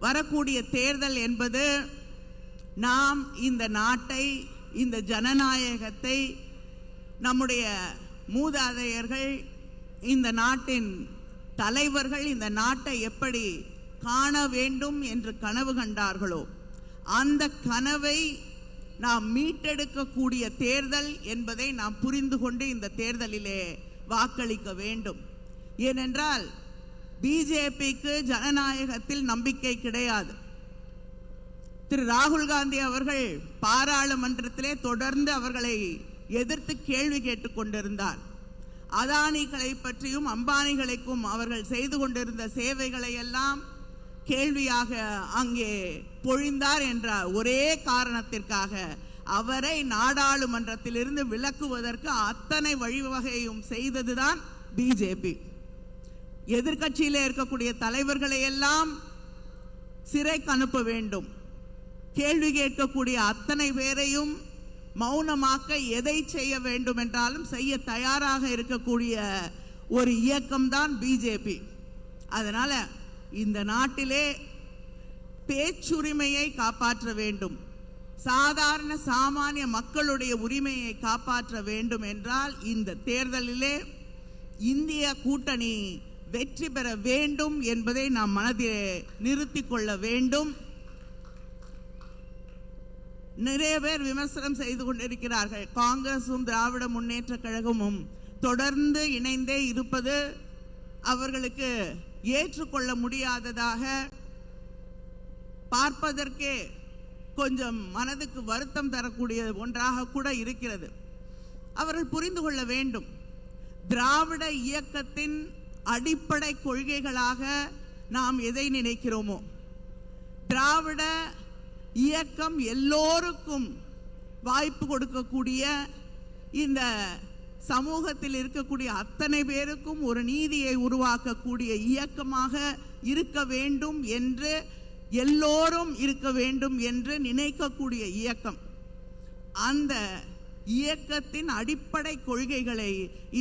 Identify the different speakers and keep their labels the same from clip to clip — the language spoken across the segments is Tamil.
Speaker 1: வரக்கூடிய தேர்தல் என்பது நாம் இந்த நாட்டை, இந்த ஜனநாயகத்தை, நம்முடைய மூதாதையர்கள், இந்த நாட்டின் தலைவர்கள் இந்த நாட்டை எப்படி காண வேண்டும் என்று கனவு கண்டார்களோ அந்த கனவை நாம் மீட்டெடுக்கக்கூடிய தேர்தல் என்பதை நாம் புரிந்து கொண்டு இந்த தேர்தலிலே வாக்களிக்க வேண்டும். ஏனென்றால் பிஜேபிக்கு ஜனநாயகத்தில் நம்பிக்கை கிடையாது. திரு ராகுல் காந்தி அவர்கள் பாராளுமன்றத்திலே தொடர்ந்து அவர்களை எதிர்த்து கேள்வி கேட்டுக் கொண்டிருந்தார். அதானிகளை பற்றியும் அம்பானிகளுக்கும் அவர்கள் செய்து கொண்டிருந்த சேவைகளை எல்லாம் கேள்வியாக அங்கே பொழிந்தார் என்ற ஒரே காரணத்திற்காக அவரை நாடாளுமன்றத்திலிருந்து விலக்குவதற்கு அத்தனை வழிவகையும் செய்ததுதான் பிஜேபி. எதிர்கட்சியிலே இருக்கக்கூடிய தலைவர்களை எல்லாம் சிறைக்கு அனுப்ப வேண்டும், கேள்வி கேட்கக்கூடிய அத்தனை பேரையும் மௌனமாக்க எதை செய்ய வேண்டும் என்றாலும் செய்ய தயாராக இருக்கக்கூடிய ஒரு இயக்கம்தான் பிஜேபி. அதனால இந்த நாட்டிலே பேச்சுரிமையை காப்பாற்ற வேண்டும், சாதாரண சாமானிய மக்களுடைய உரிமையை காப்பாற்ற வேண்டும் என்றால் இந்த தேர்தலிலே இந்திய கூட்டணி வெற்றி பெற வேண்டும் என்பதை நாம் மனதிலே நிறுத்திக் கொள்ள வேண்டும். நிறைய பேர் விமர்சனம் செய்து கொண்டிருக்கிறார்கள். காங்கிரசும் திராவிட முன்னேற்ற கழகமும் தொடர்ந்து இணைந்தே இருப்பது அவர்களுக்கு ஏற்றுக்கொள்ள முடியாததாக, பார்ப்பதற்கே கொஞ்சம் மனதுக்கு வருத்தம் தரக்கூடிய ஒன்றாக கூட இருக்கிறது. அவர்கள் புரிந்து கொள்ள வேண்டும், திராவிட இயக்கத்தின் அடிப்படை கொள்கைகளாக நாம் எதை நினைக்கிறோமோ, திராவிட இயக்கம் எல்லோருக்கும் வாய்ப்பு கொடுக்கக்கூடிய, இந்த சமூகத்தில் இருக்கக்கூடிய அத்தனை பேருக்கும் ஒரு நீதியை உருவாக்கக்கூடிய இயக்கமாக இருக்க வேண்டும் என்று, எல்லோரும் இருக்க வேண்டும் என்று நினைக்கக்கூடிய இயக்கம். அந்த இயக்கத்தின் அடிப்படை கொள்கைகளை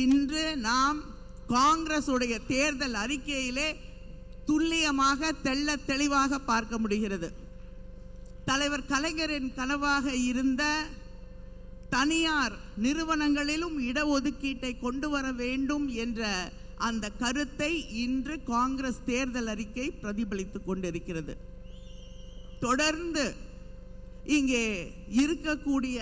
Speaker 1: இன்று நாம் காங்கிரசுடைய தேர்தல் அறிக்கையிலே துல்லியமாக தெள்ள தெளிவாக பார்க்க முடிகிறது. தலைவர் கலைஞரின் கனவாக இருந்த தனியார் நிறுவனங்களிலும் இடஒதுக்கீட்டை கொண்டு வர வேண்டும் என்ற அந்த கருத்தை இன்று காங்கிரஸ் தேர்தல் அறிக்கை பிரதிபலித்துக் கொண்டிருக்கிறது. தொடர்ந்து இங்கே இருக்கக்கூடிய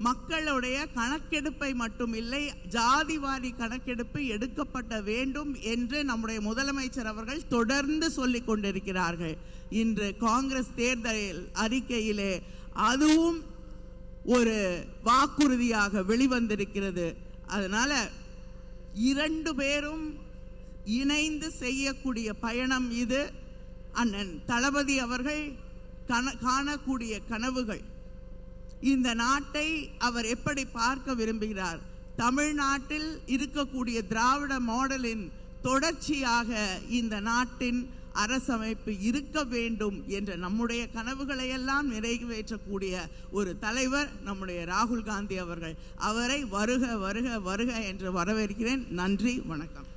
Speaker 1: மக்களுடைய கணக்கெடுப்பை மட்டுமில்லை, ஜாதிவாரி கணக்கெடுப்பு எடுக்கப்பட வேண்டும் என்று நம்முடைய முதலமைச்சர் அவர்கள் தொடர்ந்து சொல்லிக் கொண்டிருக்கிறார்கள். இன்று காங்கிரஸ் தேர்தல் அறிக்கையிலே அதுவும் ஒரு வாக்குறுதியாக வெளிவந்திருக்கிறது. அதனால இரண்டு பேரும் இணைந்து செய்யக்கூடிய பயணம் இது. அண்ணன் தளபதி அவர்கள் காணக்கூடிய கனவுகள், இந்த நாட்டை அவர் எப்படி பார்க்க விரும்புகிறார், தமிழ்நாட்டில் இருக்கக்கூடிய திராவிட மாடலின் தொடர்ச்சியாக இந்த நாட்டின் அரசமைப்பு இருக்க வேண்டும் என்ற நம்முடைய கனவுகளை எல்லாம் நிறைவேற்றக்கூடிய ஒரு தலைவர் நம்முடைய ராகுல் காந்தி அவர்கள். அவரை வருக வருக வருக என்று வரவேற்கிறேன். நன்றி, வணக்கம்.